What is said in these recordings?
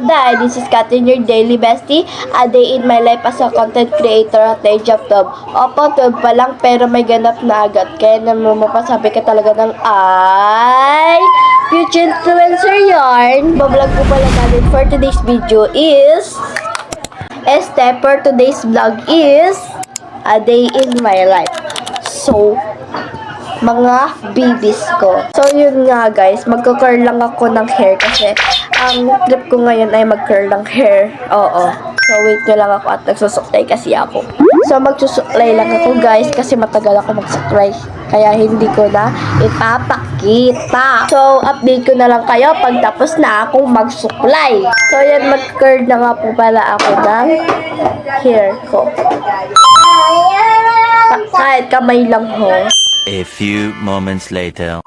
Day. This is Katrin, your daily bestie. A day in my life as a content creator at the age of 12. Opo, 12 pa lang pero may ganap na agad. Kaya naman mapasabi ka talaga ng future influencer yarn. Bablog ko pala natin for today's video is for today's vlog is a day in my life. So, mga babies ko. So, yun nga guys, magka-curl lang ako ng hair kasi ang trip ko ngayon ay mag-curl ng hair. Oo. So, wait nyo lang ako at nagsusuklay kasi ako. So, magsusuklay lang ako guys kasi matagal ako magsuklay. Kaya hindi ko na ipapakita. So, update ko na lang kayo pag tapos na akong magsuklay. So, yan, mag-curl na nga po pala ako ng hair ko. Kahit kamay lang ho. A few moments later.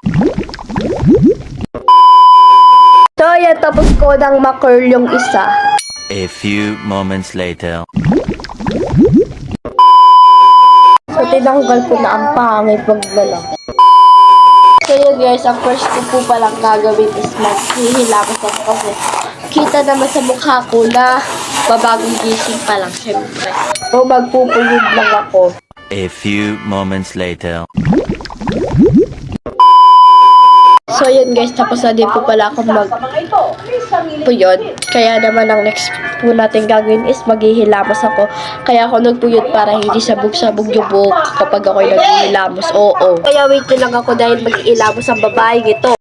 So, yan, tapos ko nang ma-curl yung isa. A few moments later. So, tinanggal ko na ang pangit paglalak. So, yun guys, ang first ko po palang gagawin is maghihilamos ako kasi kita naman sa mukha ko na babagong gising pa lang, syempre. So, magpupuyod lang ako. A few moments later. So, yun guys, tapos na din po pala ako magpuyod. Kaya naman ang next po natin gagawin is maghihilamos ako. Kaya ako nagpuyod para hindi sabog-sabog yung buhok kapag ako'y naghihilamos. Oo. Kaya wait lang ako dahil maghihilamos ang babaeng ito.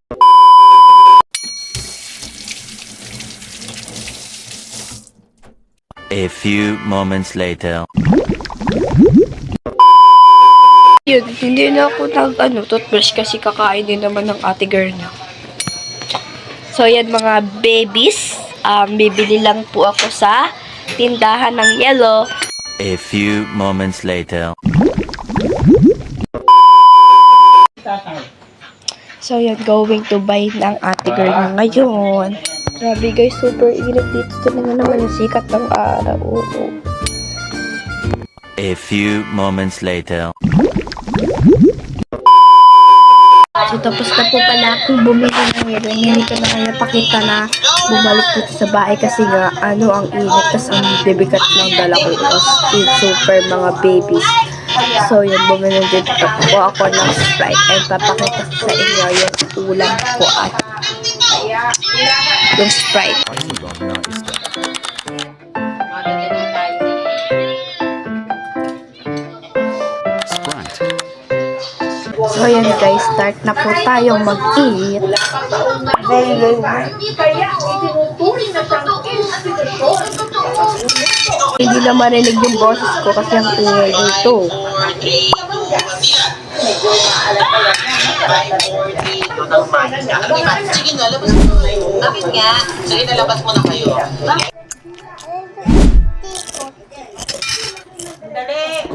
A few moments later. Yun, hindi na ako toothbrush kasi kakain din naman ng ate girl na. So, yan mga babies. Bibili lang po ako sa tindahan ng yellow. A few moments later. So, yan, going to buy ng ate girl na ngayon. Grabe guys, super init dito. Tignan naman yung sikat ng araw. Oo. A few moments later. So, tapos na po pala akong bumili ng yelo. Hindi ko na kaya pakita na bumalik dito sa bahay kasi nga, ang init. Tapos ang bibigat ng dala ko. Tapos, super mga babies. So, yun, bumili dito po ako ng Sprite. And papakita ko sa inyo yung ulam ko at yung Sprite. So, ayan guys, start na po tayong mag-eat. Hindi na marinig yung boses ko kasi ang ingay dito. Sige na, labas mo na yun. Bakit nga? Sige na, labas mo na kayo. Dali!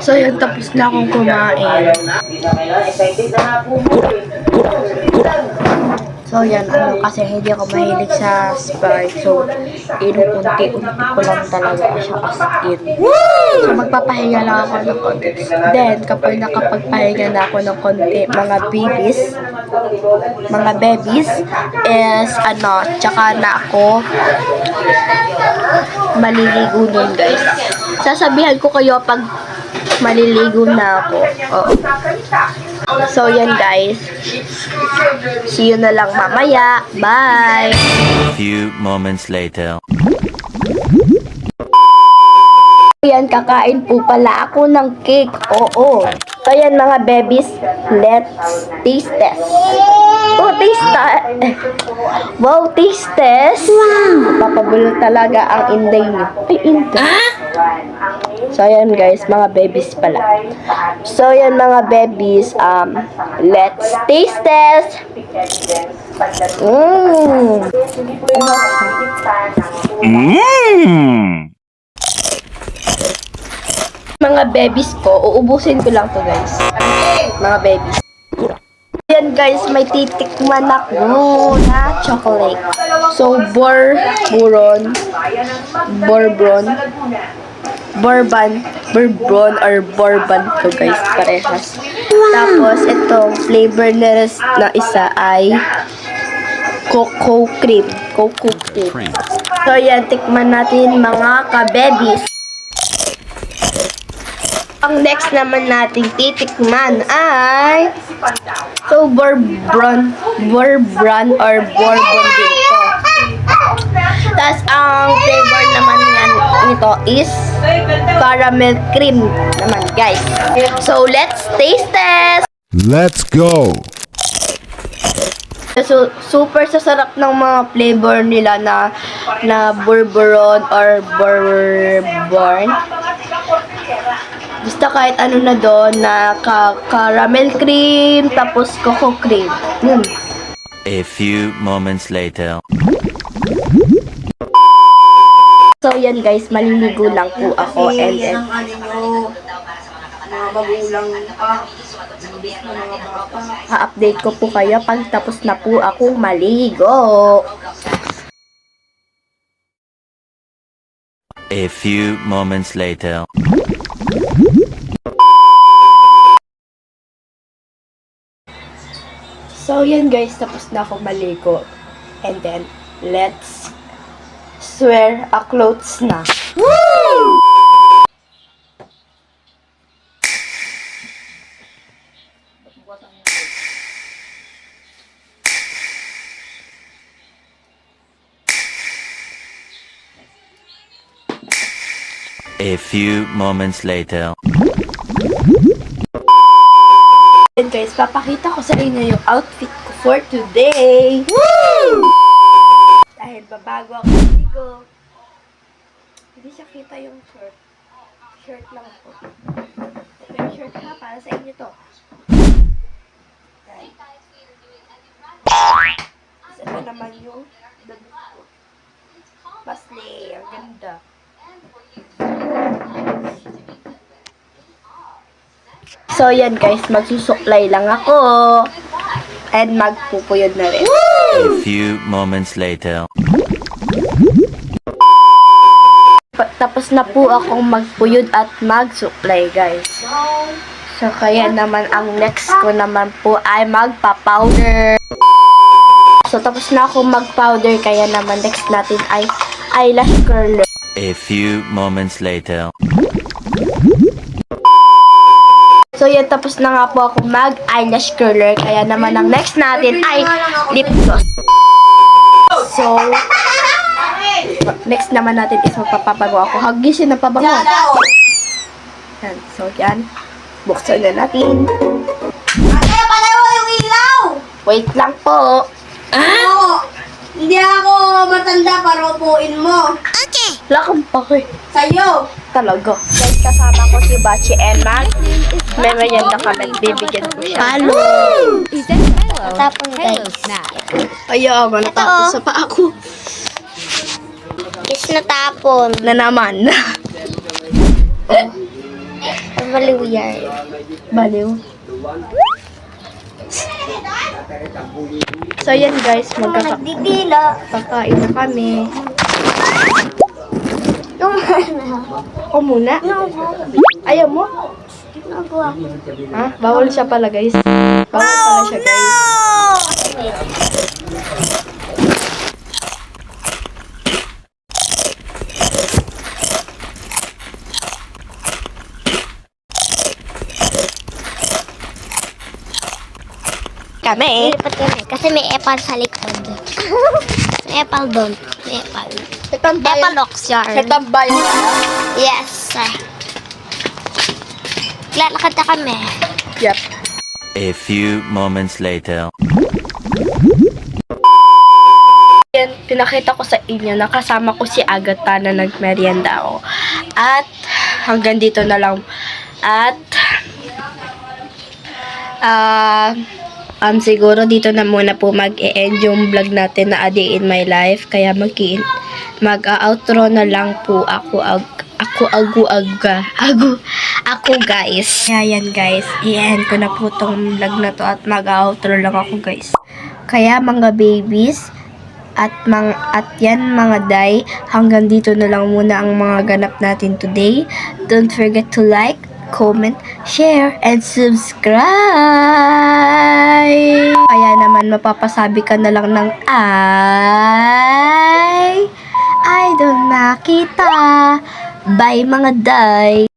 So, yun, tapos na akong kumain. So, yan, kasi hindi ako mahilig sa Sprite. So, unti-unti ko lang talaga siya as in. So, magpapahinga lang ako ng konti. Then, kapag nakapagpahinga na ako ng konti, mga babies, is, tsaka na ako maliligo nun, guys. Sasabihan ko kayo pag maliligo na ako. Oo. So, yan guys. See you na lang mamaya. Bye! A few moments later. Yan, kakain po pala ako ng cake. Oo. So, yan mga babies. Let's taste test. Oh, taste test. Wow, taste test. Papabulol talaga ang inday niyo. Ay, inday. So, yan guys, mga babies pala. So, yan mga babies, let's taste test. Mga babies ko, uubusin ko lang to guys. Mga babies. Yan guys, may titikman ako na chocolate. So, bourbon or bourbon to guys, parehas. Tapos, itong flavor na isa ay cocoa cream. Cocoa cream. So, yan. Tikman natin mga kabebis. Ang next naman nating titikman ay bourbon or bourbon din to. Tapos, ang flavor naman nito is caramel cream naman, guys. So, let's taste test! Let's go! So, super sasarap ng mga flavor nila na bourbon or bourbon. Basta kahit ano na doon na caramel cream, tapos cocoa cream. A few moments later. So, yan guys, maliligo lang po ako. And then, mga magulang pa, imbis na mga bata. ha-update ko po kayo pag tapos na po akong maligo. A few moments later. So, yan guys, tapos na akong maligo. And then, let's wear a clothes na. A few moments later. And guys, papakita ko sa inyo yung outfit ko for today. Dahil babago ako maligo. Hindi siya kita yung shirt. Shirt lang po. Ito yung shirt ha, para sa inyo to. Yan. Tapos ito naman yung damit ko. Basle, ang ganda. So, yan guys, magsusuklay lang ako. And magpupuyod na rin. A few moments later. Tapos na po akong magpuyod at magsuklay, guys. So, kaya naman ang next ko naman po ay magpa-powder. So, tapos na akong mag-powder, kaya naman next natin ay eyelash curler. A few moments later. So, yan, tapos na nga po ako mag-eyelash curler. Kaya naman ang next natin ay lip gloss. So, next naman natin is magpapabango ako. Hagisin na pabango. Yan. So, yan. Buksan na natin. Ate, palayo yung ilaw! Wait lang po. Ako, hindi ako matanda para upuin mo. Wala kang pake. Sa'yo. Talaga. Guys, kasama ko si Bachi and Mag. May merienda kami. Bibigyan ko siya. Halo! Tapon guys. Ayaw, natapos sa pa ako. Is natapon. Na naman. Baliw yan. Baliw. So, yan guys. Nagdidila. Magkakain na kami. Yung Ako muna. Ayaw mo? Ha? Bawal siya pala guys. Bawal pala siya guys. Kami. Ilipat kami. Kasi may epal sa likod. May epal doon. May epal. Epalox yan. Sa tambayan. Yes. Lalakad na kami. Yep. A few moments later. Yan, pinakita ko sa inyo, nakasama ko si Agatha na nagmerienda ako. At hanggang dito na lang. At siguro dito na muna po mag-e-end yung vlog natin na A Day in My Life. Kaya mag-outro na lang po ako guys. Kaya yan guys, i-end ko na po tong vlog na to at mag-outro lang ako guys. Kaya mga babies at yan mga day, hanggang dito na lang muna ang mga ganap natin today. Don't forget to like, comment, share, and subscribe. Kaya naman mapapasabi ka na lang ng idol na kita. Bye mga day!